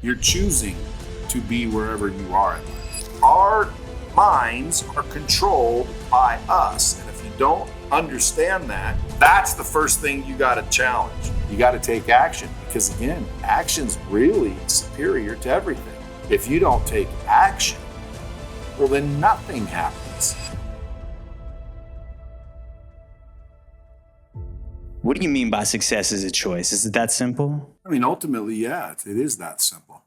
You're choosing to be wherever you are in life. Our minds are controlled by us. And if you don't understand that, that's the first thing you got to challenge. You got to take action because, again, action's really superior to everything. If you don't take action, well, then nothing happens. What do you mean by success is a choice? Is it that simple? I mean, ultimately, yeah, it is that simple.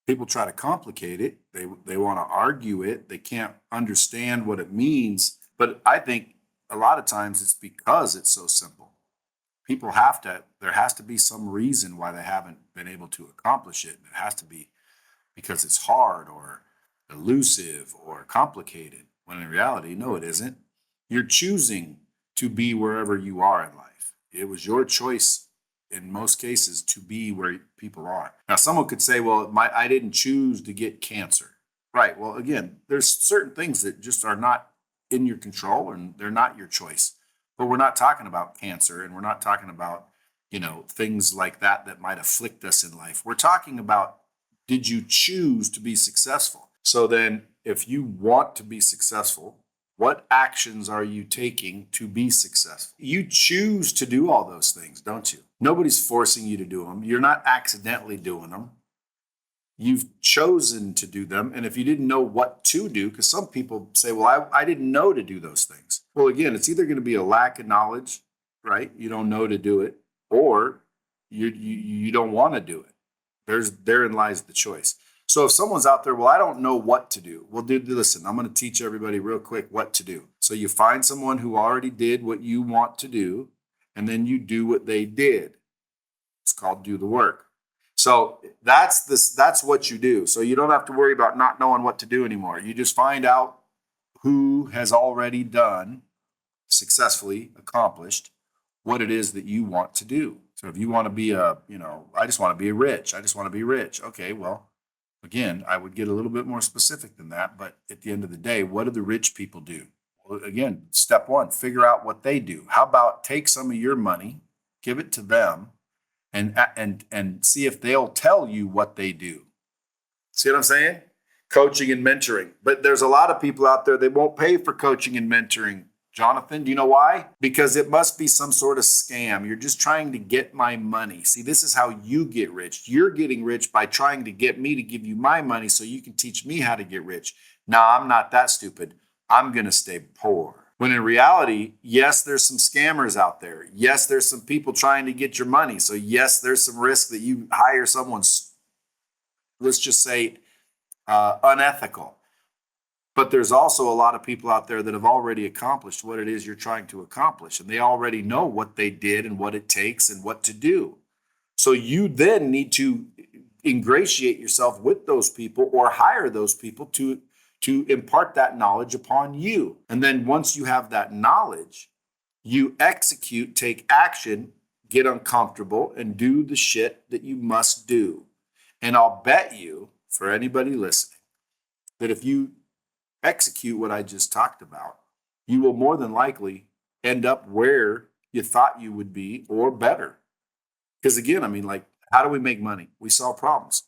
People try to complicate it. They want to argue it. They can't understand what it means. But I think a lot of times it's because it's so simple. There has to be some reason why they haven't been able to accomplish it. It has to be because it's hard or elusive or complicated. When in reality, no, it isn't. You're choosing to be wherever you are in life. It was your choice in most cases to be where people are. Now, someone could say, well, I didn't choose to get cancer. Right. Well, again, there's certain things that just are not in your control and they're not your choice. But we're not talking about cancer and we're not talking about, things like that might afflict us in life. We're talking about, did you choose to be successful? So then if you want to be successful, what actions are you taking to be successful? You choose to do all those things, don't you? Nobody's forcing you to do them. You're not accidentally doing them. You've chosen to do them. And if you didn't know what to do, because some people say, well, I didn't know to do those things. Well, again, it's either going to be a lack of knowledge, right? You don't know to do it, or you don't want to do it. Therein lies the choice. So if someone's out there, well, I don't know what to do. Well, dude, listen, I'm going to teach everybody real quick what to do. So you find someone who already did what you want to do, and then you do what they did. It's called do the work. So that's what you do. So you don't have to worry about not knowing what to do anymore. You just find out who has already done, successfully accomplished what it is that you want to do. So if you want to be I just want to be rich. I just want to be rich. Okay, well, again, I would get a little bit more specific than that. But at the end of the day, what do the rich people do? Well, again, step one, figure out what they do. How about take some of your money, give it to them, and see if they'll tell you what they do. See what I'm saying? Coaching and mentoring. But there's a lot of people out there that won't pay for coaching and mentoring. Jonathan, do you know why? Because it must be some sort of scam. You're just trying to get my money. See, this is how you get rich. You're getting rich by trying to get me to give you my money so you can teach me how to get rich. No, I'm not that stupid. I'm going to stay poor. When in reality, yes, there's some scammers out there. Yes, there's some people trying to get your money. So yes, there's some risk that you hire someone, let's just say, unethical. But there's also a lot of people out there that have already accomplished what it is you're trying to accomplish. And they already know what they did and what it takes and what to do. So you then need to ingratiate yourself with those people or hire those people to impart that knowledge upon you. And then once you have that knowledge, you execute, take action, get uncomfortable, and do the shit that you must do. And I'll bet you, for anybody listening, that if you execute what I just talked about, you will more than likely end up where you thought you would be or better. Because again, I mean, like, how do we make money? We solve problems.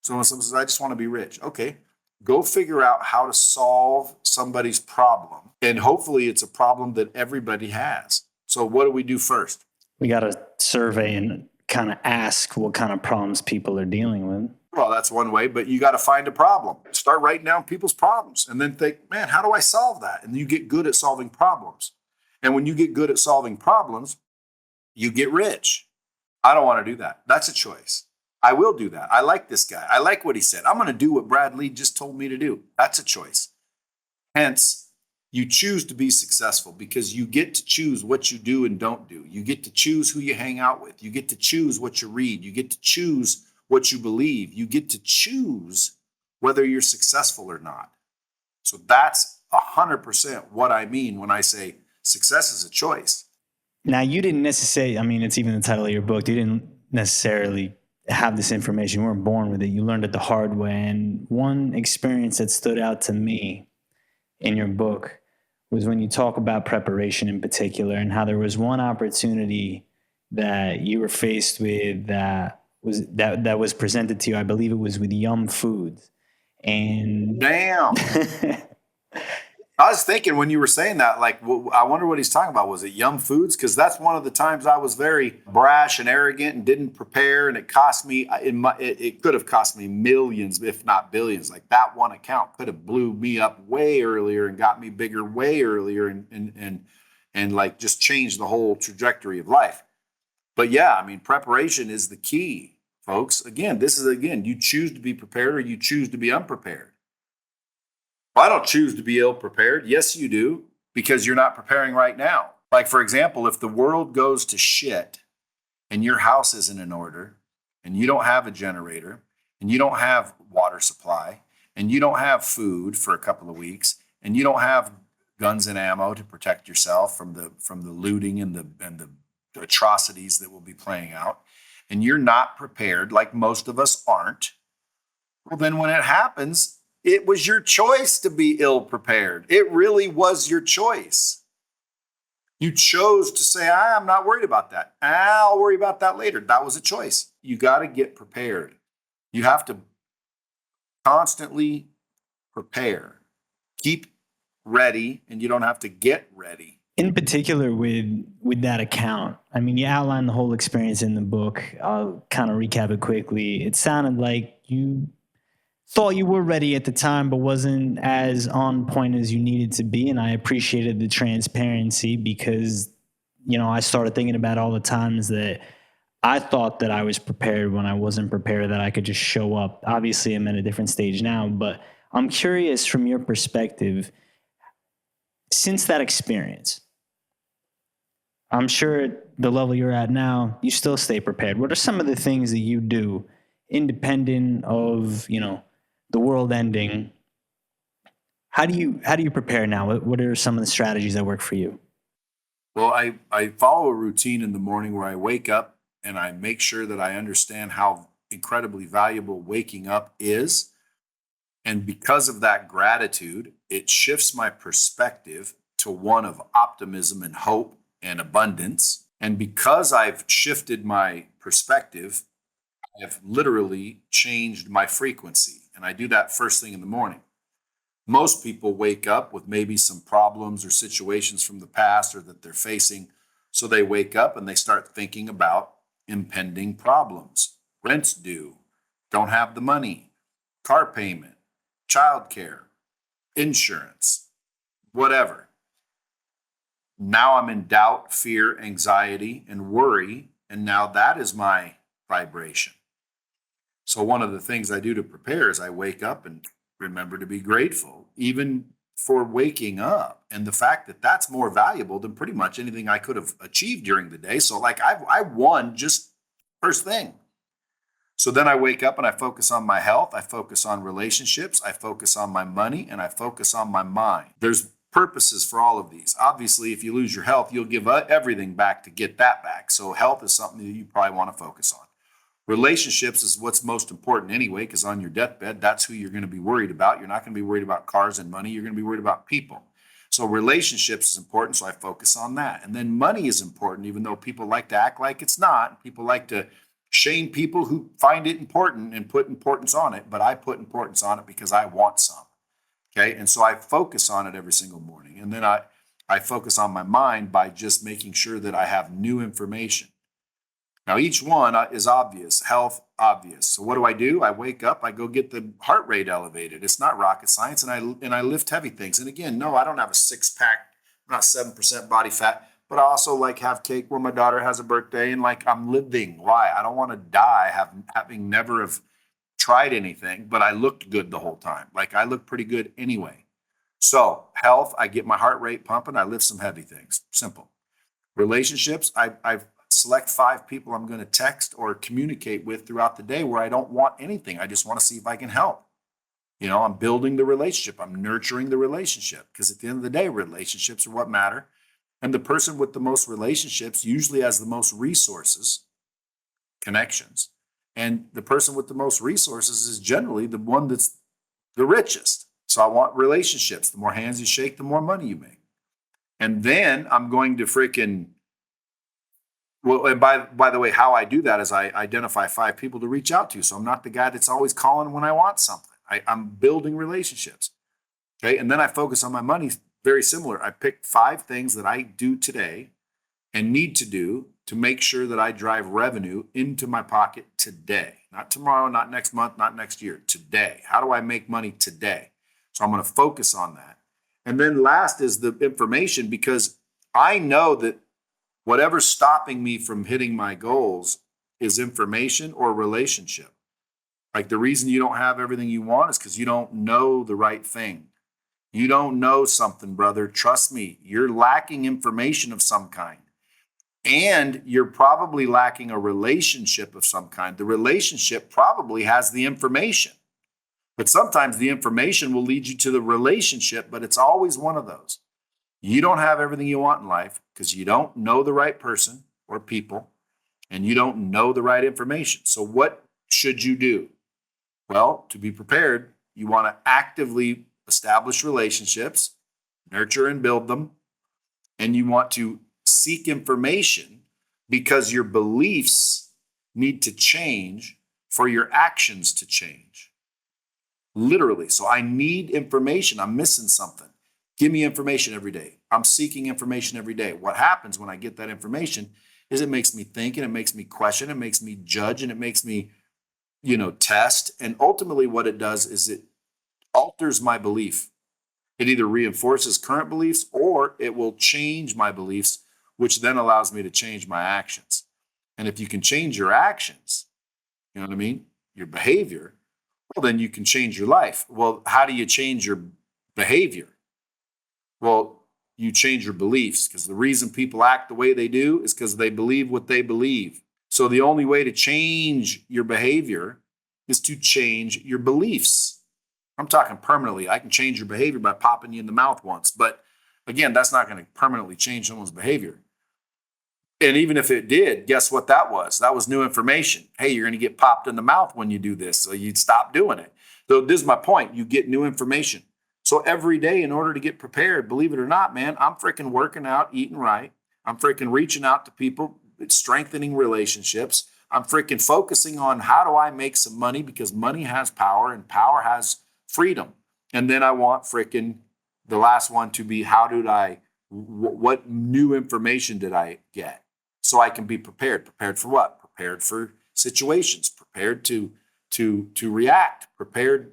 So when someone says, I just want to be rich. Okay, go figure out how to solve somebody's problem. And hopefully it's a problem that everybody has. So what do we do first? We got to survey and kind of ask what kind of problems people are dealing with. Well, that's one way, but you got to find a problem. Start writing down people's problems and then think, man, how do I solve that? And you get good at solving problems. And when you get good at solving problems, you get rich. I don't want to do that. That's a choice. I will do that. I like this guy. I like what he said. I'm going to do what Brad Lea just told me to do. That's a choice. Hence, you choose to be successful because you get to choose what you do and don't do. You get to choose who you hang out with. You get to choose what you read. You get to choose what you believe. You get to choose whether you're successful or not. So that's 100% what I mean when I say success is a choice. Now, you didn't necessarily, I mean, it's even the title of your book. You didn't necessarily have this information. You weren't born with it. You learned it the hard way. And one experience that stood out to me in your book was when you talk about preparation in particular and how there was one opportunity that you were faced with that that was presented to you. I believe it was with Yum Foods, and Damn. I was thinking when you were saying that, like, I wonder what he's talking about. Was it Yum Foods? Because that's one of the times I was very brash and arrogant and didn't prepare, and it cost me. It could have cost me millions, if not billions. Like that one account could have blew me up way earlier and got me bigger way earlier, and like just changed the whole trajectory of life. But yeah, I mean, preparation is the key, folks. Again, you choose to be prepared or you choose to be unprepared. Well, I don't choose to be ill prepared. Yes, you do, because you're not preparing right now. Like, for example, if the world goes to shit and your house isn't in order and you don't have a generator and you don't have water supply and you don't have food for a couple of weeks and you don't have guns and ammo to protect yourself from the looting and the atrocities that will be playing out, and you're not prepared, like most of us aren't, well, then when it happens, it was your choice to be ill prepared. It really was your choice. You chose to say, I'm not worried about that. I'll worry about that later. That was a choice. You got to get prepared. You have to constantly prepare. Keep ready, and you don't have to get ready. In particular, with that account, I mean, you outline the whole experience in the book. I'll kind of recap it quickly. It sounded like you thought you were ready at the time, but wasn't as on point as you needed to be. And I appreciated the transparency because, I started thinking about all the times that I thought that I was prepared when I wasn't prepared, that I could just show up. Obviously, I'm at a different stage now, but I'm curious from your perspective, since that experience, I'm sure at the level you're at now, you still stay prepared. What are some of the things that you do independent of, the world ending? How do you prepare now? What are some of the strategies that work for you? Well, I follow a routine in the morning where I wake up and I make sure that I understand how incredibly valuable waking up is. And because of that gratitude, it shifts my perspective to one of optimism and hope and abundance. And because I've shifted my perspective, I've literally changed my frequency. And I do that first thing in the morning. Most people wake up with maybe some problems or situations from the past or that they're facing. So they wake up and they start thinking about impending problems. Rent's due, don't have the money, car payment, childcare, insurance, whatever. Now I'm in doubt, fear, anxiety, and worry. And now that is my vibration. So one of the things I do to prepare is I wake up and remember to be grateful, even for waking up. And the fact that that's more valuable than pretty much anything I could have achieved during the day. So like I won just first thing. So then I wake up and I focus on my health. I focus on relationships. I focus on my money, and I focus on my mind. There's purposes for all of these. Obviously, if you lose your health, you'll give everything back to get that back. So health is something that you probably want to focus on. Relationships is what's most important anyway, because on your deathbed, that's who you're going to be worried about. You're not going to be worried about cars and money. You're going to be worried about people. So relationships is important, so I focus on that. And then money is important, even though people like to act like it's not. People like to shame people who find it important and put importance on it, but I put importance on it because I want some. Okay. And so I focus on it every single morning. And then I focus on my mind by just making sure that I have new information. Now, each one is obvious, health, obvious. So what do? I wake up, I go get the heart rate elevated. It's not rocket science. And I lift heavy things. And again, no, I don't have a 6-pack, I'm not 7% body fat, but I also like have cake where my daughter has a birthday and like I'm living. Why? I don't want to die having never have tried anything, but I looked good the whole time. Like I look pretty good anyway. So health, I get my heart rate pumping. I lift some heavy things. Simple. Relationships, I select 5 people I'm going to text or communicate with throughout the day where I don't want anything. I just want to see if I can help. I'm building the relationship. I'm nurturing the relationship because at the end of the day, relationships are what matter. And the person with the most relationships usually has the most resources, connections. And the person with the most resources is generally the one that's the richest. So I want relationships. The more hands you shake, the more money you make. And then I'm going to freaking Well, and by the way, how I do that is I identify 5 people to reach out to. So I'm not the guy that's always calling when I want something. I'm building relationships. Okay. And then I focus on my money very similar. I pick 5 things that I do today and need to do to make sure that I drive revenue into my pocket today, not tomorrow, not next month, not next year, today. How do I make money today? So I'm going to focus on that. And then last is the information, because I know that whatever's stopping me from hitting my goals is information or relationship. Like the reason you don't have everything you want is because you don't know the right thing. You don't know something, brother. Trust me, you're lacking information of some kind. And you're probably lacking a relationship of some kind. The relationship probably has the information, but sometimes the information will lead you to the relationship, but it's always one of those. You don't have everything you want in life because you don't know the right person or people, and you don't know the right information. So what should you do? Well, to be prepared, you want to actively establish relationships, nurture and build them, and you want to seek information because your beliefs need to change for your actions to change. Literally. So I need information. I'm missing something. Give me information every day. I'm seeking information every day. What happens when I get that information is it makes me think, and it makes me question, it makes me judge, and it makes me, test. And ultimately what it does is it alters my belief. It either reinforces current beliefs or it will change my beliefs, which then allows me to change my actions. And if you can change your actions, you know what I mean? Your behavior, well, then you can change your life. Well, how do you change your behavior? Well, you change your beliefs, because the reason people act the way they do is because they believe what they believe. So the only way to change your behavior is to change your beliefs. I'm talking permanently. I can change your behavior by popping you in the mouth once, but again, that's not going to permanently change someone's behavior. And even if it did, guess what that was? That was new information. Hey, you're going to get popped in the mouth when you do this, so you'd stop doing it. So this is my point. You get new information. So every day, in order to get prepared, believe it or not, man, I'm freaking working out, eating right. I'm freaking reaching out to people, strengthening relationships. I'm freaking focusing on how do I make some money, because money has power and power has freedom. And then I want freaking the last one to be, what new information did I get? So I can be prepared. Prepared for what? Prepared for situations. Prepared to react. Prepared.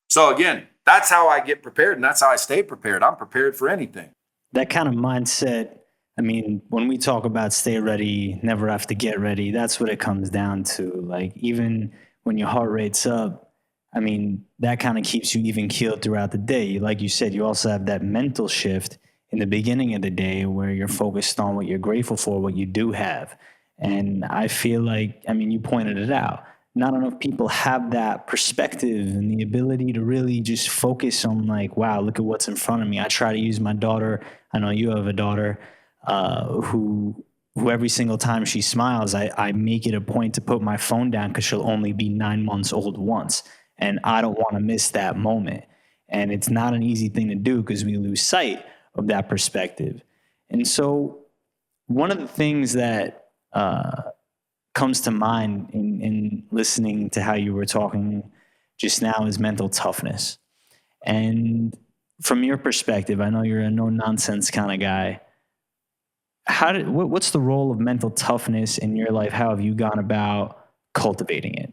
So again, that's how I get prepared, and that's how I stay prepared. I'm prepared for anything. That kind of mindset, I mean, when we talk about stay ready, never have to get ready, that's what it comes down to. Like, even when your heart rate's up, I mean, that kind of keeps you even keeled throughout the day. Like you said, you also have that mental shift in the beginning of the day where you're focused on what you're grateful for, what you do have. And I feel like, I mean, you pointed it out. Not enough people have that perspective and the ability to really just focus on, like, wow, look at what's in front of me. I try to use my daughter. I know you have a daughter who every single time she smiles, I make it a point to put my phone down because she'll only be 9 months old once. And I don't want to miss that moment. And it's not an easy thing to do because we lose sight of that perspective. And so, one of the things that comes to mind in listening to how you were talking just now is mental toughness. And from your perspective, I know you're a no nonsense kind of guy. What's the role of mental toughness in your life? How have you gone about cultivating it?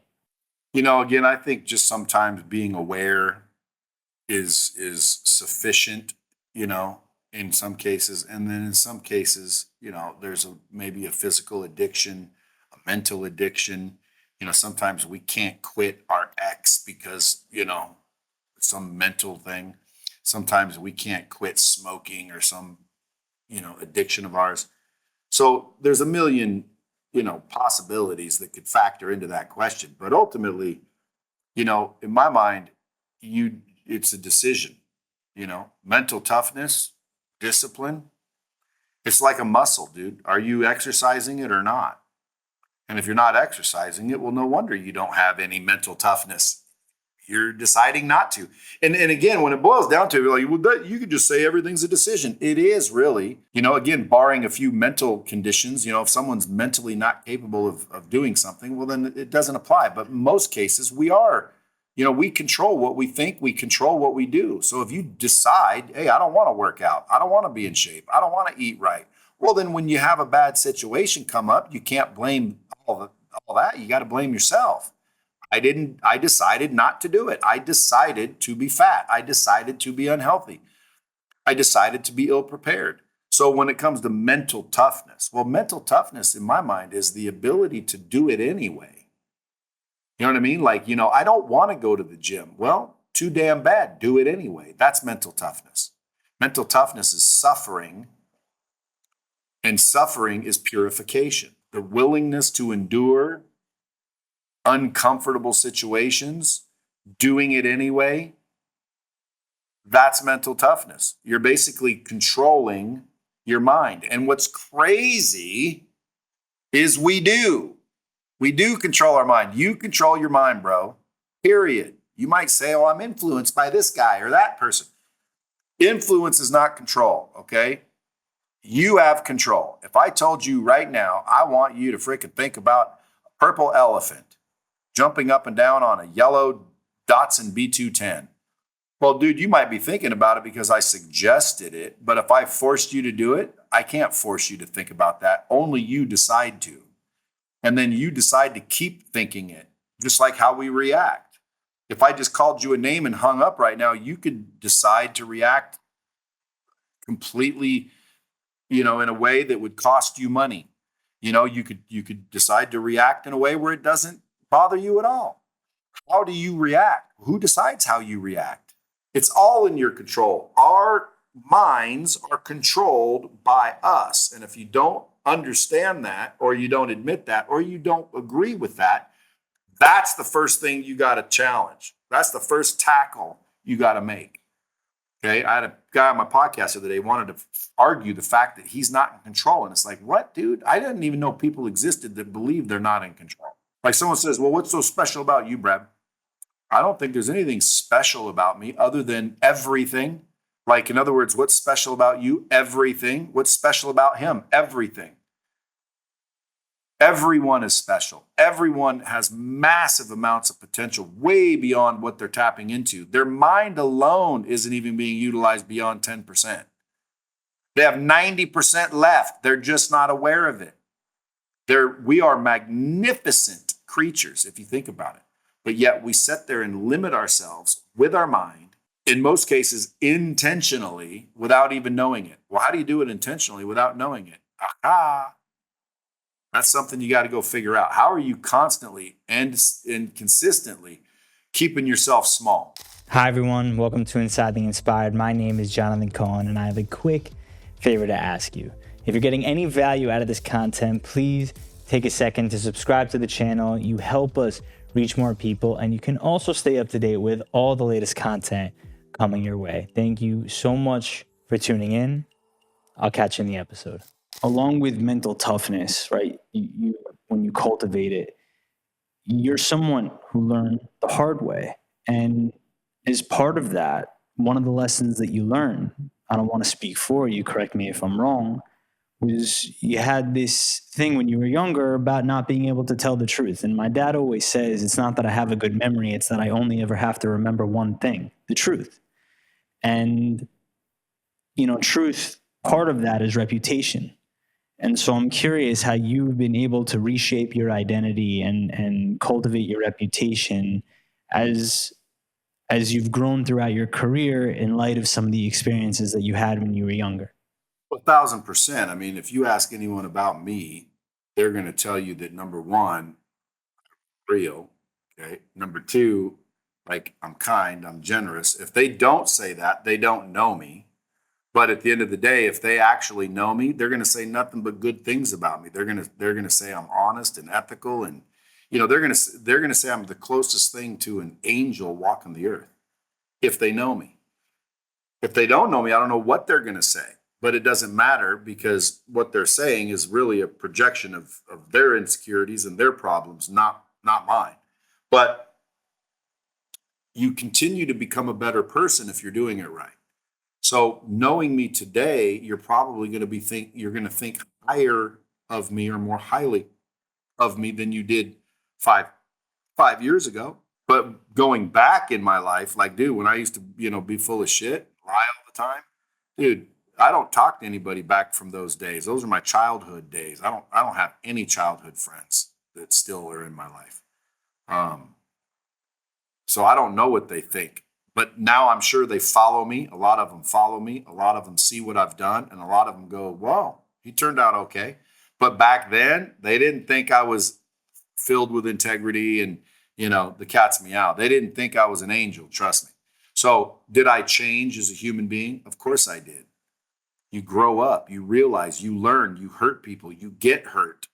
Again, I think just sometimes being aware is sufficient, in some cases. And then in some cases, there's maybe a physical addiction, a mental addiction. Sometimes we can't quit our ex because, some mental thing. Sometimes we can't quit smoking or some, addiction of ours. So there's a million, possibilities that could factor into that question. But ultimately, in my mind, it's a decision, mental toughness, discipline. It's like a muscle, dude. Are you exercising it or not? And if you're not exercising it, well, no wonder you don't have any mental toughness. you're deciding not to. And again, when it boils down to it, like, well, you could just say everything's a decision. It is really, again, barring a few mental conditions, if someone's mentally not capable of doing something, well, then it doesn't apply. But in most cases, we are. We control what we think, we control what we do. So if you decide, hey, I don't want to work out, I don't want to be in shape, I don't want to eat right. Well, then when you have a bad situation come up, you can't blame all that. You got to blame yourself. I decided not to do it. I decided to be fat. I decided to be unhealthy. I decided to be ill prepared. So when it comes to mental toughness, well, mental toughness in my mind is the ability to do it anyway. You know what I mean? Like, I don't want to go to the gym. Well, too damn bad. Do it anyway. That's mental toughness. Mental toughness is suffering, and suffering is purification. The willingness to endure uncomfortable situations, doing it anyway, that's mental toughness. You're basically controlling your mind. And what's crazy is we do control our mind. You control your mind, bro. Period. You might say, oh, I'm influenced by this guy or that person. Influence is not control, okay? You have control. If I told you right now, I want you to freaking think about a purple elephant jumping up and down on a yellow Datsun B210. Well, dude, you might be thinking about it because I suggested it, but if I forced you to do it, I can't force you to think about that. Only you decide to. And then you decide to keep thinking it, just like how we react. If I just called you a name and hung up right now, you could decide to react completely, in a way that would cost you money. You could decide to react in a way where it doesn't bother you at all. How do you react? Who decides how you react? It's all in your control. Our minds are controlled by us. And if you don't understand that, or you don't admit that, or you don't agree with that, that's the first thing you got to challenge. That's the first tackle you got to make. Okay. I had a guy on my podcast the other day wanted to argue the fact that he's not in control. And it's like, what, dude? I didn't even know people existed that believe they're not in control. Like someone says, well, what's so special about you, Brad? I don't think there's anything special about me other than everything. Like, in other words, what's special about you? Everything. What's special about him? Everything. Everyone is special. Everyone has massive amounts of potential, way beyond what they're tapping into. Their mind alone isn't even being utilized beyond 10%. They have 90% left. They're just not aware of it. We are magnificent creatures, if you think about it. But yet we sit there and limit ourselves with our mind, in most cases intentionally, without even knowing it. Well, how do you do it intentionally without knowing it? Aha! That's something you got to go figure out. How are you constantly and consistently keeping yourself small? Hi, everyone. Welcome to Inside the Inspired. My name is Jonathan Cohen, and I have a quick favor to ask you. If you're getting any value out of this content, please take a second to subscribe to the channel. You help us reach more people, and you can also stay up to date with all the latest content coming your way. Thank you so much for tuning in. I'll catch you in the episode. Along with mental toughness, right? When you cultivate it, you're someone who learned the hard way. And as part of that, one of the lessons that you learn, I don't want to speak for you, correct me if I'm wrong, was you had this thing when you were younger about not being able to tell the truth. And my dad always says, it's not that I have a good memory, it's that I only ever have to remember one thing, the truth. And, truth, part of that is reputation. And so I'm curious how you've been able to reshape your identity and cultivate your reputation as you've grown throughout your career in light of some of the experiences that you had when you were younger. 1,000%. I mean, if you ask anyone about me, they're going to tell you that number one, real. Okay. Number two, like I'm kind, I'm generous. If they don't say that, they don't know me. But at the end of the day, if they actually know me, they're going to say nothing but good things about me. They're going to say I'm honest and ethical, and they're going to say I'm the closest thing to an angel walking the earth. If they know me, if they don't know me, I don't know what they're going to say. But it doesn't matter, because what they're saying is really a projection of their insecurities and their problems, not mine. But you continue to become a better person if you're doing it right. So knowing me today, you're probably going to you're going to think higher of me or more highly of me than you did five 5 years ago. But going back in my life, like, dude, when I used to, be full of shit, lie all the time, dude, I don't talk to anybody back from those days. Those are my childhood days. I don't have any childhood friends that still are in my life. Um, so I don't know what they think. But now I'm sure they follow me. A lot of them follow me. A lot of them see what I've done. And a lot of them go, whoa, he turned out okay. But back then, they didn't think I was filled with integrity and, the cat's meow. They didn't think I was an angel, trust me. So did I change as a human being? Of course I did. You grow up, you realize, you learn, you hurt people, you get hurt,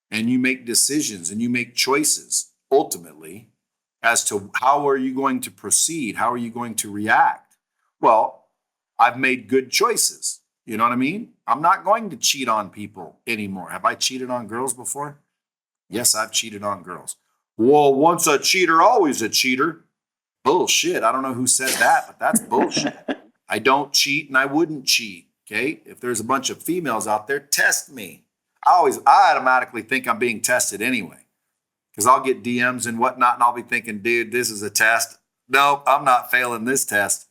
and you make decisions and you make choices ultimately as to how are you going to proceed? How are you going to react? Well, I've made good choices. You know what I mean? I'm not going to cheat on people anymore. Have I cheated on girls before? Yes, I've cheated on girls. Well, once a cheater, always a cheater. Bullshit. I don't know who said that, but that's bullshit. I don't cheat and I wouldn't cheat. Okay. If there's a bunch of females out there, test me. I automatically think I'm being tested anyway, because I'll get DMs and whatnot, and I'll be thinking, dude, this is a test. No, I'm not failing this test.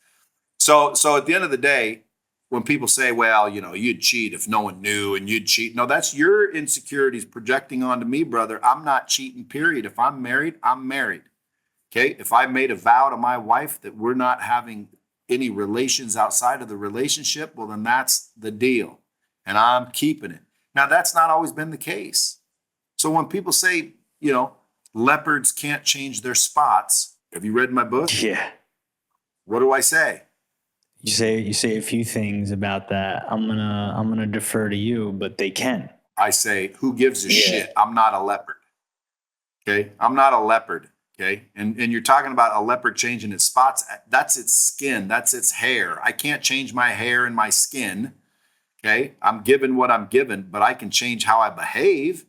So at the end of the day, when people say, well, you'd cheat if no one knew and you'd cheat. No, that's your insecurities projecting onto me, brother. I'm not cheating, period. If I'm married, I'm married. Okay. If I made a vow to my wife that we're not having any relations outside of the relationship, well, then that's the deal. And I'm keeping it. Now, that's not always been the case. So when people say, leopards can't change their spots, have you read my book? Yeah. What do I say? You say a few things about that. I'm gonna defer to you, but they can. I say, who gives a shit? I'm not a leopard. Okay. I'm not a leopard. Okay. And you're talking about a leopard changing its spots. That's its skin. That's its hair. I can't change my hair and my skin. Okay. I'm given what I'm given, but I can change how I behave.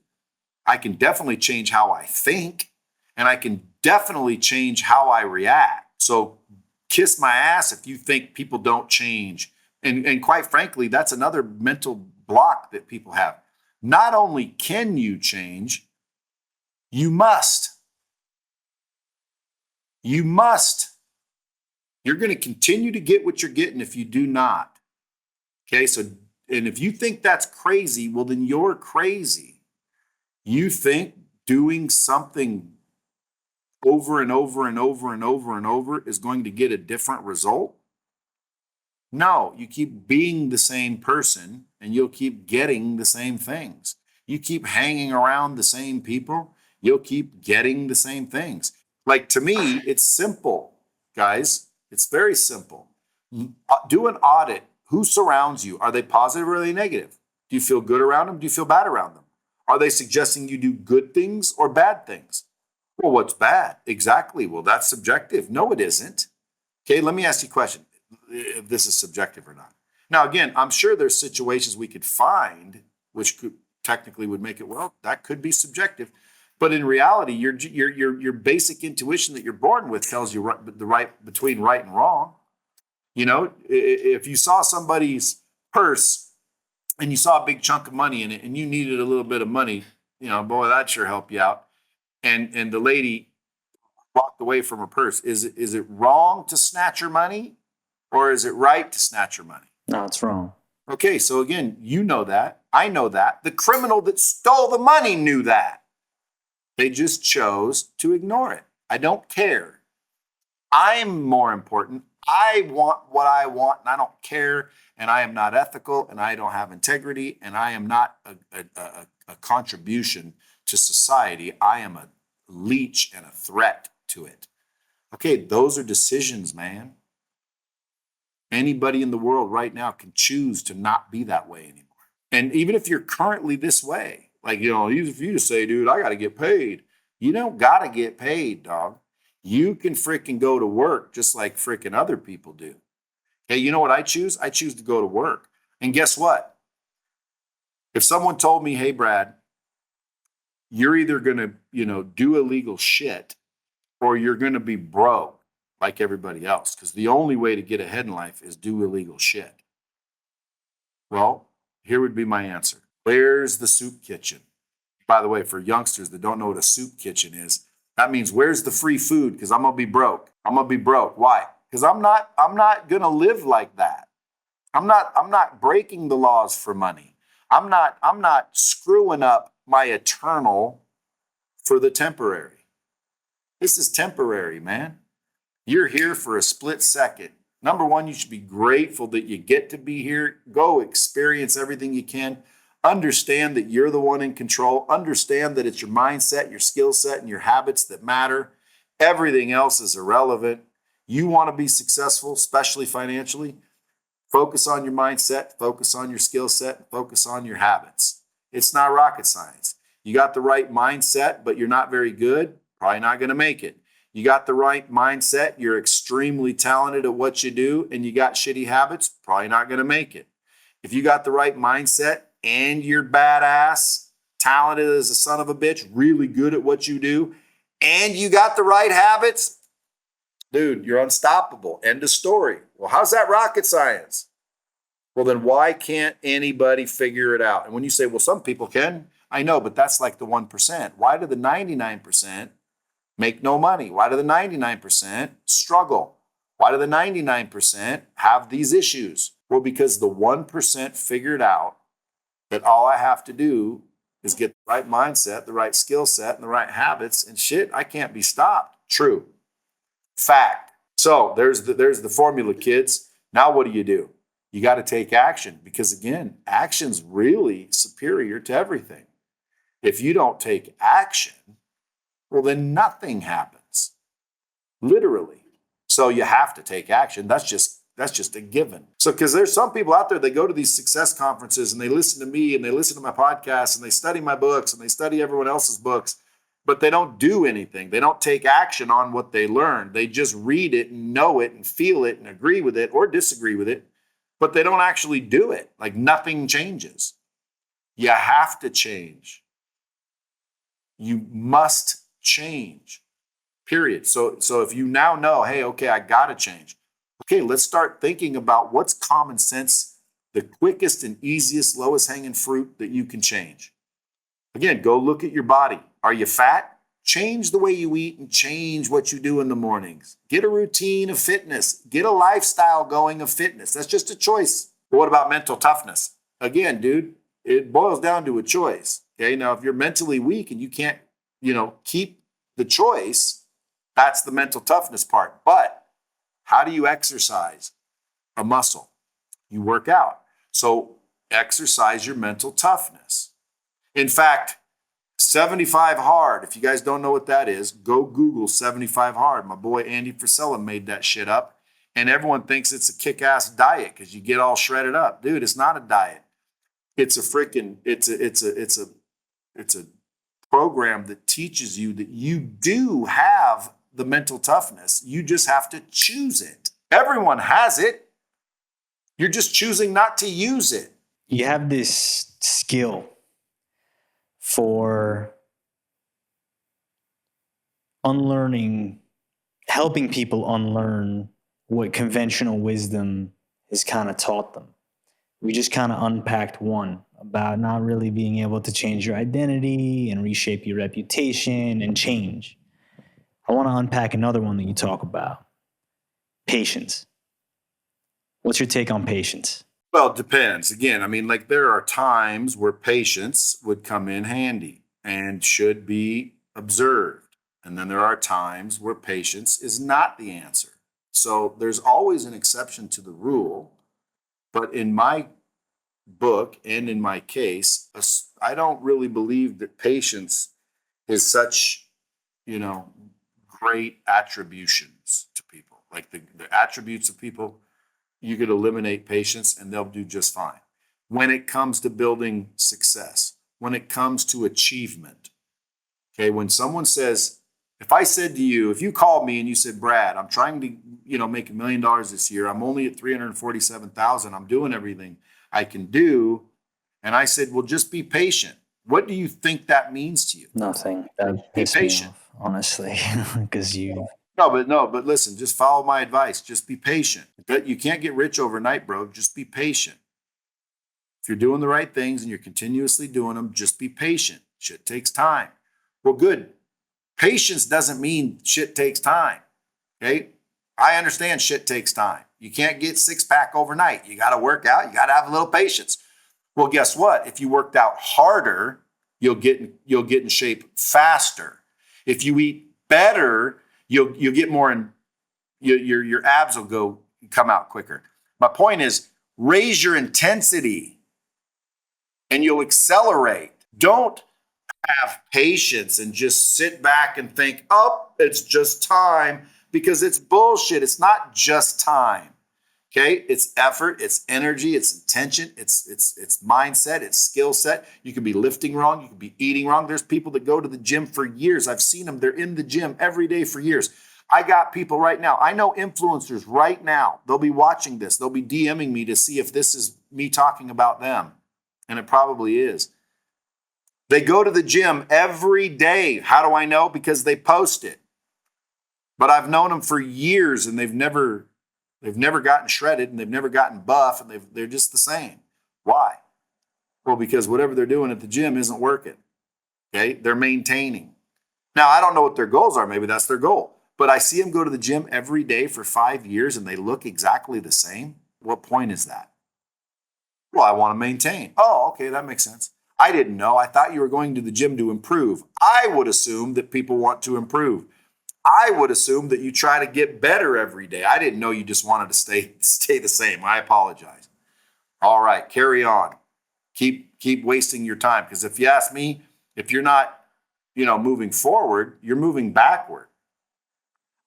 I can definitely change how I think, and I can definitely change how I react. So kiss my ass if you think people don't change. And quite frankly, that's another mental block that people have. Not only can you change, you must. You must. You're going to continue to get what you're getting if you do not. Okay, so, and if you think that's crazy, well, then you're crazy. You think doing something over and over and over and over and over is going to get a different result? No, you keep being the same person and you'll keep getting the same things. You keep hanging around the same people, you'll keep getting the same things. Like, to me, it's simple, guys. It's very simple. Do an audit. Who surrounds you? Are they positive or are they negative? Do you feel good around them? Do you feel bad around them? Are they suggesting you do good things or bad things? Well, what's bad? Exactly. Well, that's subjective. No, it isn't. Okay, let me ask you a question, if this is subjective or not. Now, again, I'm sure there's situations we could find which technically would make it, well, that could be subjective. But in reality, your basic intuition that you're born with tells you the right between right and wrong. If you saw somebody's purse and you saw a big chunk of money in it and you needed a little bit of money, boy, that sure help you out. And the lady walked away from her purse. Is it wrong to snatch her money, or is it right to snatch her money? No, it's wrong. Okay, so again, you know that. I know that. The criminal that stole the money knew that. They just chose to ignore it. I don't care. I'm more important. I want what I want, and I don't care. And I am not ethical, and I don't have integrity, and I am not a contribution to society. I am a leech and a threat to it. Okay, those are decisions, man. Anybody in the world right now can choose to not be that way anymore. And even if you're currently this way, like, if you just say, dude, I got to get paid. You don't got to get paid, dog. You can freaking go to work just like freaking other people do. Hey, you know what I choose? I choose to go to work. And guess what? If someone told me, hey, Brad, you're either going to, do illegal shit or you're going to be broke, like everybody else, because the only way to get ahead in life is do illegal shit. Well, here would be my answer. Where's the soup kitchen? By the way, for youngsters that don't know what a soup kitchen is, that means where's the free food? Because I'm gonna be broke. I'm gonna be broke. Why? Because I'm not gonna live like that. I'm not breaking the laws for money. I'm not screwing up my eternal for the temporary. This is temporary, man. You're here for a split second. Number one, you should be grateful that you get to be here. Go experience everything you can. Understand that you're the one in control. Understand that it's your mindset, your skill set, and your habits that matter. Everything else is irrelevant. You want to be successful, especially financially. Focus on your mindset, focus on your skill set, focus on your habits. It's not rocket science. You got the right mindset, but you're not very good, probably not going to make it. You got the right mindset, you're extremely talented at what you do, and you got shitty habits, probably not going to make it. If you got the right mindset and you're badass, talented as a son of a bitch, really good at what you do, and you got the right habits, dude, you're unstoppable. End of story. Well, how's that rocket science? Well, then why can't anybody figure it out? And when you say, well, some people can, I know, but that's like the 1%. Why do the 99% make no money? Why do the 99% struggle? Why do the 99% have these issues? Well, because the 1% figured out that all I have to do is get the right mindset, the right skill set, and the right habits, and shit, I can't be stopped. True. Fact. So there's the formula, kids. Now what do? You got to take action, because again, action's really superior to everything. If you don't take action, well, then nothing happens, literally. So you have to take action. That's just a given. So, because there's some people out there, they go to these success conferences and they listen to me and they listen to my podcasts and they study my books and they study everyone else's books, but they don't do anything. They don't take action on what they learn. They just read it and know it and feel it and agree with it or disagree with it, but they don't actually do it. Like nothing changes. You have to change. You must change, period. So if you now know, hey, okay, I got to change. Okay, let's start thinking about what's common sense, the quickest and easiest, lowest hanging fruit that you can change. Again, go look at your body. Are you fat? Change the way you eat and change what you do in the mornings. Get a routine of fitness. Get a lifestyle going of fitness. That's just a choice. But what about mental toughness? Again, dude, it boils down to a choice. Okay, now if you're mentally weak and you can't, keep the choice, that's the mental toughness part. But how do you exercise a muscle? You work out. So exercise your mental toughness. In fact, 75 hard. If you guys don't know what that is, go Google 75 hard. My boy Andy Frisella made that shit up. And everyone thinks it's a kick-ass diet because you get all shredded up. Dude, it's not a diet. It's a program that teaches you that you do have the mental toughness. You just have to choose it. Everyone has it. You're just choosing not to use it. You have this skill for unlearning, helping people unlearn what conventional wisdom has kind of taught them. We just kind of unpacked one about not really being able to change your identity and reshape your reputation and change. I want to unpack another one that you talk about. Patience. What's your take on patience? Well, it depends. Again, there are times where patience would come in handy and should be observed. And then there are times where patience is not the answer. So there's always an exception to the rule. But in my book and in my case, I don't really believe that patience is such, great attributions to people. Like the attributes of people, you could eliminate patience and they'll do just fine. When it comes to building success, when it comes to achievement, okay, when someone says, if I said to you, if you called me and you said, Brad, I'm trying to, make $1 million this year. I'm only at 347,000. I'm doing everything I can do. And I said, well, just be patient. What do you think that means to you? Nothing. That Be pissed me patient. off, honestly, because you No, but listen, just follow my advice. Just be patient. But you can't get rich overnight, bro. Just be patient. If you're doing the right things and you're continuously doing them, just be patient. Shit takes time. Well, good. Patience doesn't mean shit takes time. Okay. I understand shit takes time. You can't get six pack overnight. You got to work out. You got to have a little patience. Well, guess what? If you worked out harder, you'll get in shape faster. If you eat better, you'll get more in your abs will come out quicker. My point is raise your intensity and you'll accelerate. Don't have patience and just sit back and think, oh, it's just time, because it's bullshit. It's not just time. Okay, it's effort, it's energy, it's intention, it's mindset, it's skill set. You could be lifting wrong, you could be eating wrong. There's people that go to the gym for years. I've seen them. They're in the gym every day for years. I got people right now. I know influencers right now. They'll be watching this. They'll be DMing me to see if this is me talking about them. And it probably is. They go to the gym every day. How do I know? Because they post it. But I've known them for years and they've never gotten shredded and they've never gotten buff and they're just the same. Why? Well, because whatever they're doing at the gym isn't working. Okay. They're maintaining. Now, I don't know what their goals are. Maybe that's their goal. But I see them go to the gym every day for 5 years and they look exactly the same. What point is that? Well, I want to maintain. Oh, okay. That makes sense. I didn't know. I thought you were going to the gym to improve. I would assume that people want to improve. I would assume that you try to get better every day. I didn't know you just wanted to stay the same. I apologize. All right, carry on. Keep wasting your time, because if you ask me, if you're not, moving forward, you're moving backward.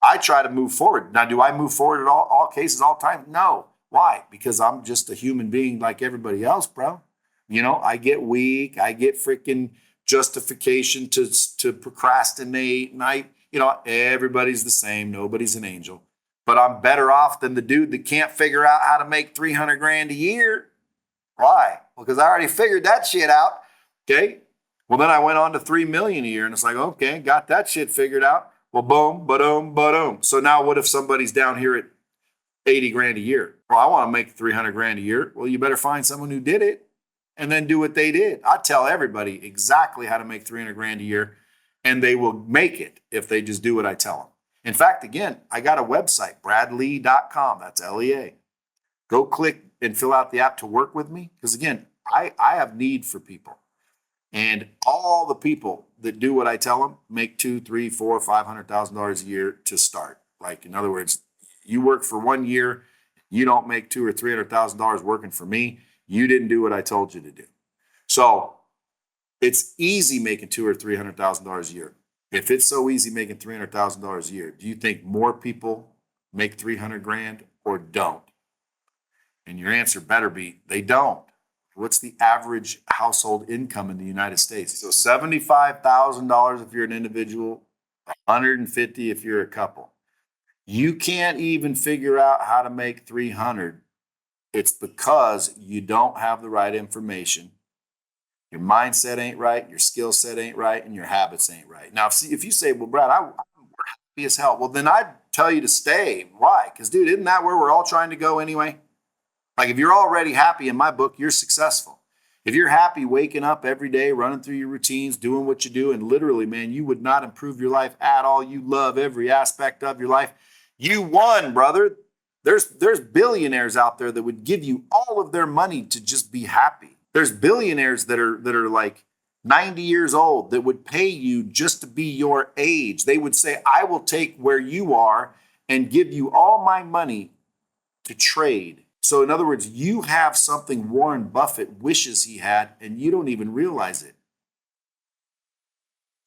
I try to move forward. Now, do I move forward at all cases, all time? No. Why? Because I'm just a human being like everybody else, bro. I get weak. I get freaking justification to procrastinate, and everybody's the same. Nobody's an angel. But I'm better off than the dude that can't figure out how to make 300 grand a year. Why? Well, because I already figured that shit out. Okay. Well, then I went on to 3 million a year, and it's like, okay, got that shit figured out. Well, boom, ba-doom, ba-doom. So now what if somebody's down here at 80 grand a year? Well, I want to make 300 grand a year. Well, you better find someone who did it and then do what they did. I tell everybody exactly how to make 300 grand a year, and they will make it if they just do what I tell them. In fact, again, I got a website, bradlea.com. That's LEA. Go click and fill out the app to work with me. Because again, I have need for people. And all the people that do what I tell them make $200,000, $300,000, $400,000, $500,000 a year to start. Like, in other words, you work for 1 year, you don't make $200,000 or $300,000 working for me. You didn't do what I told you to do. So it's easy making $200,000 or $300,000 a year. If it's so easy making $300,000 a year, do you think more people make 300 grand or don't? And your answer better be they don't. What's the average household income in the United States? So $75,000 if you're an individual, $150,000 if you're a couple. You can't even figure out how to make 300. It's because you don't have the right information. Your mindset ain't right, your skill set ain't right, and your habits ain't right. Now, if you say, well, Brad, I'm happy as hell, well, then I'd tell you to stay. Why? Because, dude, isn't that where we're all trying to go anyway? Like, if you're already happy, in my book, you're successful. If you're happy waking up every day, running through your routines, doing what you do, and literally, man, you would not improve your life at all. You love every aspect of your life. You won, brother. There's billionaires out there that would give you all of their money to just be happy. There's billionaires that are like 90 years old that would pay you just to be your age. They would say, I will take where you are and give you all my money to trade. So in other words, you have something Warren Buffett wishes he had, and you don't even realize it.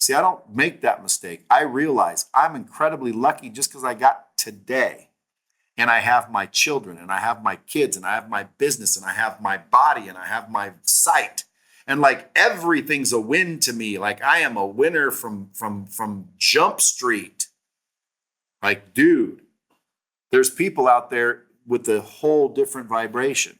See, I don't make that mistake. I realize I'm incredibly lucky just because I got today. And I have my children, and I have my kids, and I have my business, and I have my body, and I have my sight. And like everything's a win to me. Like I am a winner from Jump Street. Like, dude, there's people out there with a whole different vibration.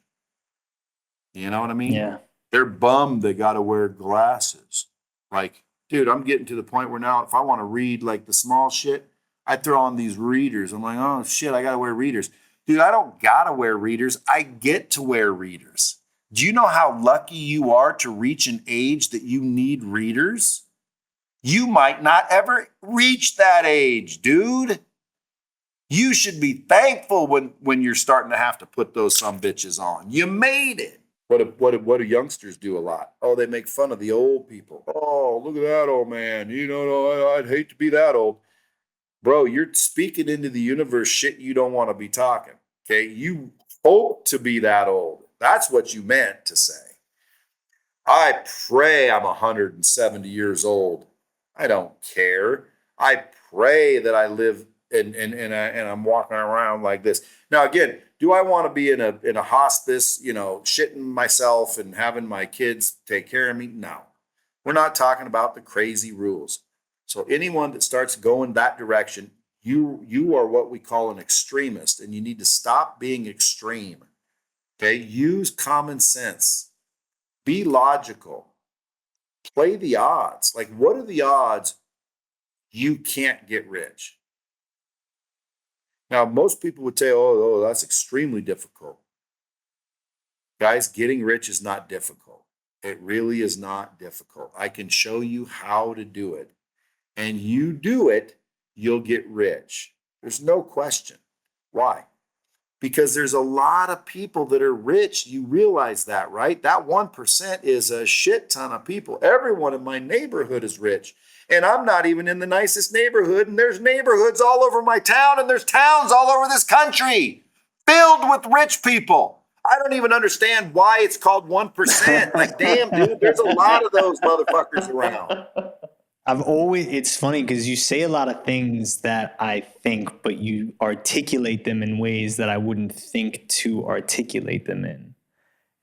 You know what I mean? Yeah. They're bummed they got to wear glasses. Like, dude, I'm getting to the point where now if I want to read like the small shit, I throw on these readers. I'm like, oh shit, I gotta wear readers. Dude, I don't gotta wear readers. I get to wear readers. Do you know how lucky you are to reach an age that you need readers? You might not ever reach that age, dude. You should be thankful when you're starting to have to put those some bitches on. You made it. What do youngsters do a lot? Oh, they make fun of the old people. Oh, look at that old man. You know, I'd hate to be that old. Bro, you're speaking into the universe shit you don't want to be talking. Okay. You hope to be that old. That's what you meant to say. I pray I'm 170 years old. I don't care. I pray that I live and I'm walking around like this. Now, again, do I want to be in a hospice, shitting myself and having my kids take care of me? No. We're not talking about the crazy rules. So anyone that starts going that direction, you are what we call an extremist, and you need to stop being extreme. Okay? Use common sense. Be logical. Play the odds. Like, what are the odds you can't get rich? Now, most people would say, oh, that's extremely difficult. Guys, getting rich is not difficult. It really is not difficult. I can show you how to do it. And you do it, you'll get rich. There's no question. Why? Because there's a lot of people that are rich. You realize that, right? That 1% is a shit ton of people. Everyone in my neighborhood is rich. And I'm not even in the nicest neighborhood. And there's neighborhoods all over my town. And there's towns all over this country filled with rich people. I don't even understand why it's called 1%. Like, damn, dude, there's a lot of those motherfuckers around. It's funny because you say a lot of things that I think, but you articulate them in ways that I wouldn't think to articulate them in.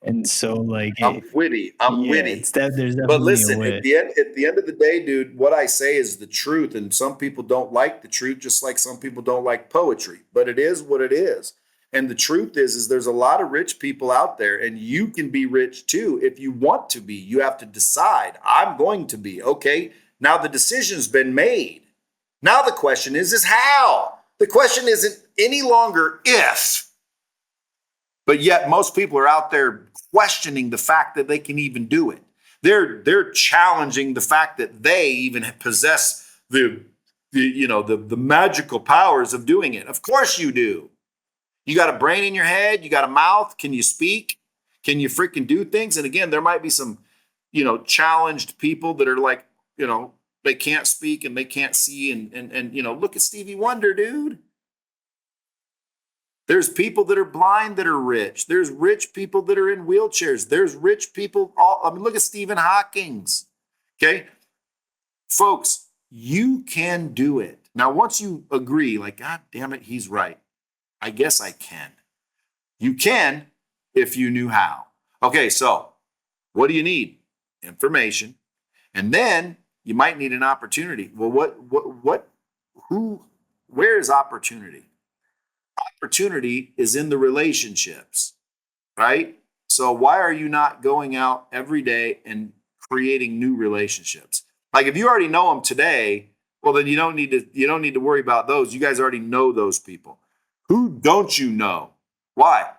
And so, like, I'm witty. there's definitely But a listen, wit. at the end of the day, dude, what I say is the truth. And some people don't like the truth, just like some people don't like poetry. But it is what it is. And the truth is there's a lot of rich people out there, and you can be rich too if you want to be. You have to decide, I'm going to be. Okay, now the decision's been made. Now the question is how? The question isn't any longer if. But yet most people are out there questioning the fact that they can even do it. They're challenging the fact that they even possess the magical powers of doing it. Of course you do. You got a brain in your head, you got a mouth, can you speak? Can you freaking do things? And again, there might be some, challenged people that are like, they can't speak and they can't see and look at Stevie Wonder, dude. There's people that are blind that are rich. There's rich people that are in wheelchairs. There's rich people. Look at Stephen Hawking's. Okay. Folks, you can do it. Now, once you agree, like, God damn it, he's right. I guess I can. You can if you knew how. Okay. So what do you need? Information. And then you might need an opportunity. Well, where is opportunity? Opportunity is in the relationships, right? So why are you not going out every day and creating new relationships? Like, if you already know them today, well, then you don't need to worry about those. You guys already know those people. Who don't you know? Why?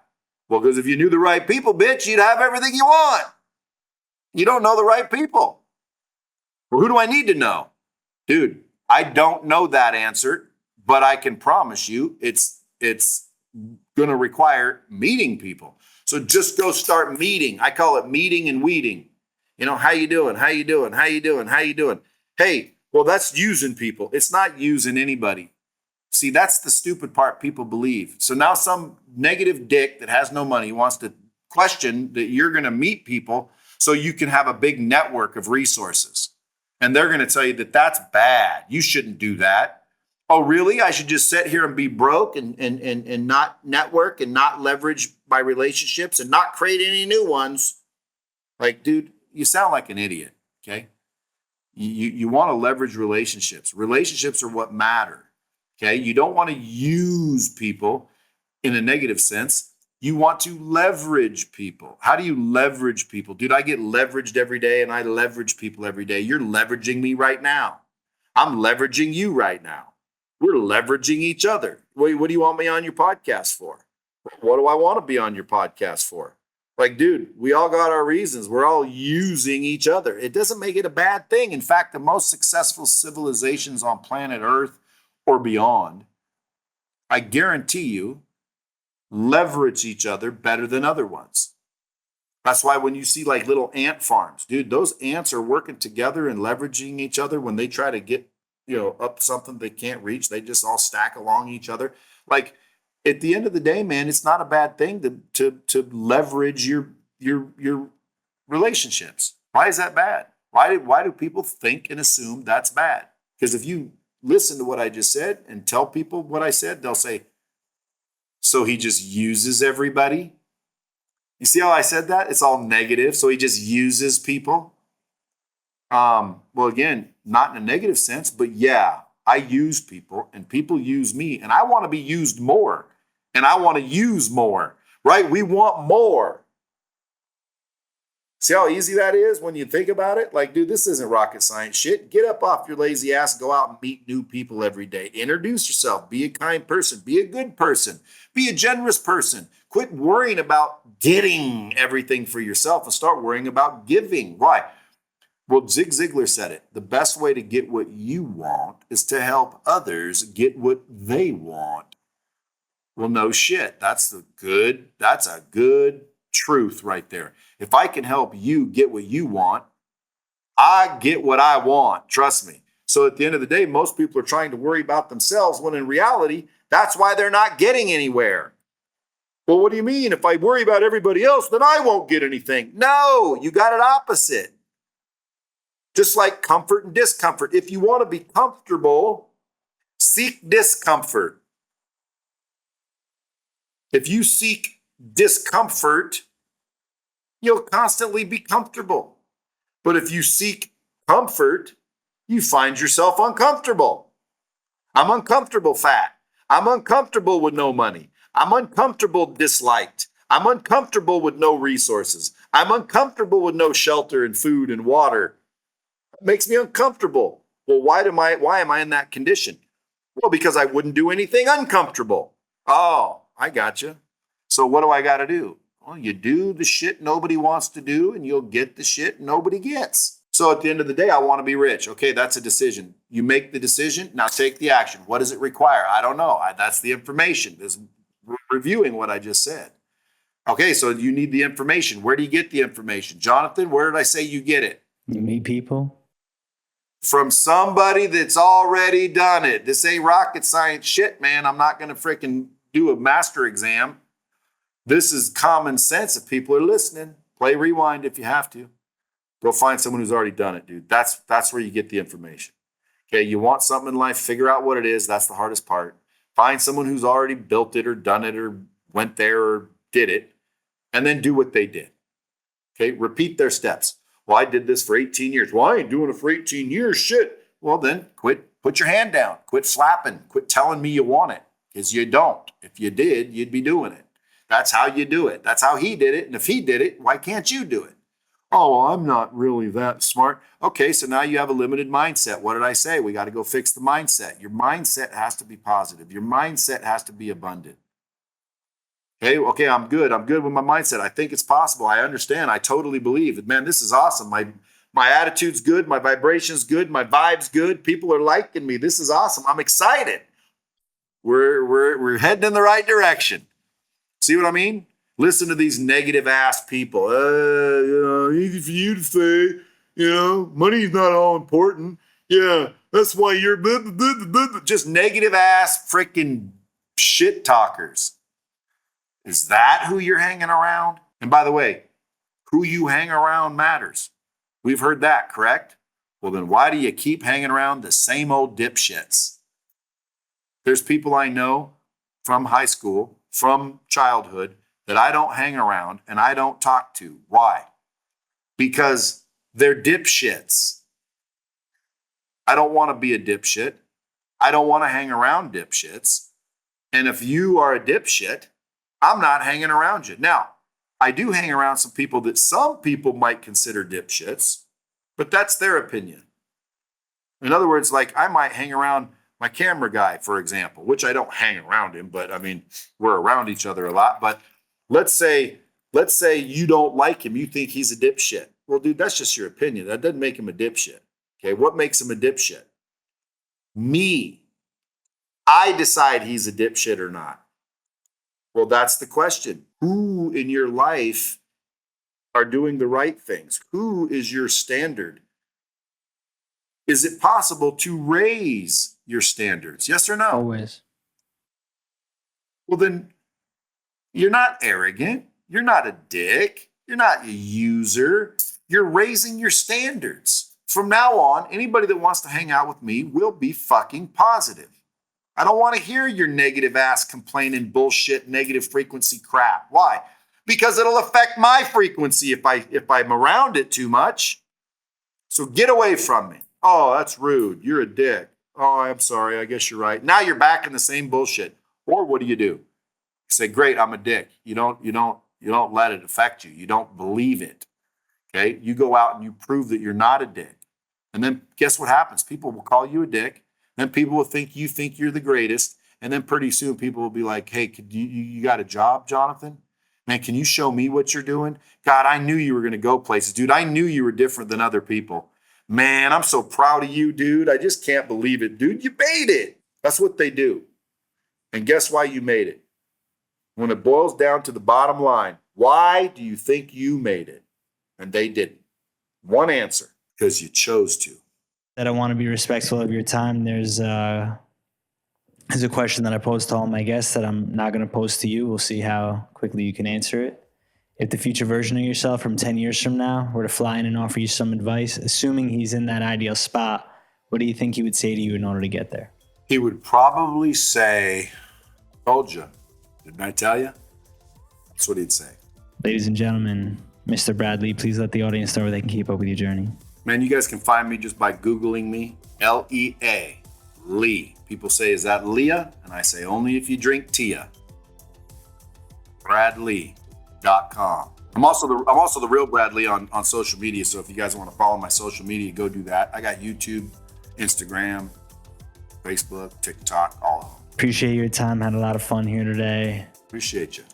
Well, because if you knew the right people, bitch, you'd have everything you want. You don't know the right people. Well, who do I need to know? Dude, I don't know that answer, but I can promise you it's going to require meeting people. So just go start meeting. I call it meeting and weeding. How you doing? How you doing? How you doing? How you doing? Hey, well, that's using people. It's not using anybody. See, that's the stupid part people believe. So now some negative dick that has no money wants to question that you're going to meet people so you can have a big network of resources. And they're going to tell you that that's bad. You shouldn't do that. Oh, really? I should just sit here and be broke and not network and not leverage my relationships and not create any new ones. Like, dude, you sound like an idiot, okay? You want to leverage relationships. Relationships are what matter, okay? You don't want to use people in a negative sense. You want to leverage people. How do you leverage people? Dude, I get leveraged every day and I leverage people every day. You're leveraging me right now. I'm leveraging you right now. We're leveraging each other. What do you want me on your podcast for? What do I want to be on your podcast for? Like, dude, we all got our reasons. We're all using each other. It doesn't make it a bad thing. In fact, the most successful civilizations on planet Earth or beyond, I guarantee you, leverage each other better than other ones. That's why when you see like little ant farms, dude, those ants are working together and leveraging each other when they try to get, up something they can't reach. They just all stack along each other. Like at the end of the day, man, it's not a bad thing to leverage your relationships. Why is that bad? Why do people think and assume that's bad? Because if you listen to what I just said and tell people what I said, they'll say, so he just uses everybody. You see how I said that? It's all negative. So he just uses people. Well, again, not in a negative sense, but yeah, I use people and people use me, and I want to be used more, and I want to use more, right? We want more. See how easy that is when you think about it? Like, dude, this isn't rocket science shit. Get up off your lazy ass, go out and meet new people every day. Introduce yourself. Be a kind person. Be a good person. Be a generous person. Quit worrying about getting everything for yourself and start worrying about giving. Why? Well, Zig Ziglar said it. The best way to get what you want is to help others get what they want. Well, no shit. That's a good truth right there. If I can help you get what you want, I get what I want. Trust me. So at the end of the day, most people are trying to worry about themselves when in reality, that's why they're not getting anywhere. Well, what do you mean? If I worry about everybody else, then I won't get anything. No, you got it opposite. Just like comfort and discomfort. If you want to be comfortable, seek discomfort. If you seek discomfort, you'll constantly be comfortable. But if you seek comfort, you find yourself uncomfortable. I'm uncomfortable fat. I'm uncomfortable with no money. I'm uncomfortable disliked. I'm uncomfortable with no resources. I'm uncomfortable with no shelter and food and water. It makes me uncomfortable. Well, why am I in that condition? Well, because I wouldn't do anything uncomfortable. Oh, I gotcha. So what do I got to do? Well, you do the shit nobody wants to do, and you'll get the shit nobody gets. So at the end of the day, I want to be rich. Okay, that's a decision. You make the decision. Now take the action. What does it require? I don't know. That's the information. This reviewing what I just said. Okay, so you need the information. Where do you get the information? Jonathan, where did I say you get it? You meet people. From somebody that's already done it. This ain't rocket science shit, man. I'm not going to freaking do a master exam. This is common sense if people are listening. Play rewind if you have to. Go find someone who's already done it, dude. That's where you get the information. Okay, you want something in life, figure out what it is. That's the hardest part. Find someone who's already built it or done it or went there or did it, and then do what they did. Okay, repeat their steps. Well, I did this for 18 years. Well, I ain't doing it for 18 years. Shit. Well, then quit. Put your hand down. Quit flapping. Quit telling me you want it, because you don't. If you did, you'd be doing it. That's how you do it. That's how he did it. And if he did it, why can't you do it? Oh, well, I'm not really that smart. Okay, so now you have a limited mindset. What did I say? We got to go fix the mindset. Your mindset has to be positive. Your mindset has to be abundant. Okay, I'm good. I'm good with my mindset. I think it's possible. I understand. I totally believe. Man, this is awesome. My attitude's good. My vibration's good. My vibe's good. People are liking me. This is awesome. I'm excited. We're heading in the right direction. See what I mean? Listen to these negative ass people. Easy for you to say, money's not all important. Yeah, that's why you're blah, blah, blah, blah, blah. Just negative ass freaking shit talkers. Is that who you're hanging around? And by the way, who you hang around matters. We've heard that, correct? Well, then why do you keep hanging around the same old dipshits? There's people I know from high school, from childhood, that I don't hang around and I don't talk to. Why? Because they're dipshits. I don't want to be a dipshit. I don't want to hang around dipshits. And if you are a dipshit, I'm not hanging around you. Now, I do hang around some people that some people might consider dipshits, but that's their opinion. In other words, like I might hang around My camera guy, for example, which I don't hang around him, but I mean, we're around each other a lot. But let's say you don't like him. You think he's a dipshit. Well, dude, that's just your opinion. That doesn't make him a dipshit. Okay. What makes him a dipshit? Me. I decide he's a dipshit or not. Well, that's the question. Who in your life are doing the right things? Who is your standard? Is it possible to raise your standards? Yes or no? Always. Well, then you're not arrogant. You're not a dick. You're not a user. You're raising your standards. From now on, anybody that wants to hang out with me will be fucking positive. I don't want to hear your negative ass complaining bullshit, negative frequency crap. Why? Because it'll affect my frequency if I'm around it too much. So get away from me. Oh, that's rude. You're a dick. Oh, I'm sorry. I guess you're right. Now you're back in the same bullshit. Or what do? You say, great, I'm a dick. You don't let it affect you. You don't believe it. Okay? You go out and you prove that you're not a dick. And then guess what happens? People will call you a dick. Then people will think you're the greatest. And then pretty soon people will be like, hey, could you got a job, Jonathan? Man, can you show me what you're doing? God, I knew you were going to go places. Dude, I knew you were different than other people. Man, I'm so proud of you, dude. I just can't believe it. Dude, you made it. That's what they do. And guess why you made it? When it boils down to the bottom line, why do you think you made it? And they didn't. One answer, because you chose to. That I want to be respectful of your time. There's a question that I pose to all my guests that I'm not going to pose to you. We'll see how quickly you can answer it. If the future version of yourself from 10 years from now were to fly in and offer you some advice, assuming he's in that ideal spot, what do you think he would say to you in order to get there? He would probably say, told you. Didn't I tell you? That's what he'd say. Ladies and gentlemen, Mr. Brad Lea, please let the audience know where they can keep up with your journey. Man, you guys can find me just by Googling me, L-E-A, Lee. People say, is that Leah? And I say, only if you drink Tia. BradLea.com. I'm also the real Brad Lea on social media. So if you guys want to follow my social media, go do that. I got YouTube, Instagram, Facebook, TikTok, all of them. Appreciate your time. Had a lot of fun here today. Appreciate you.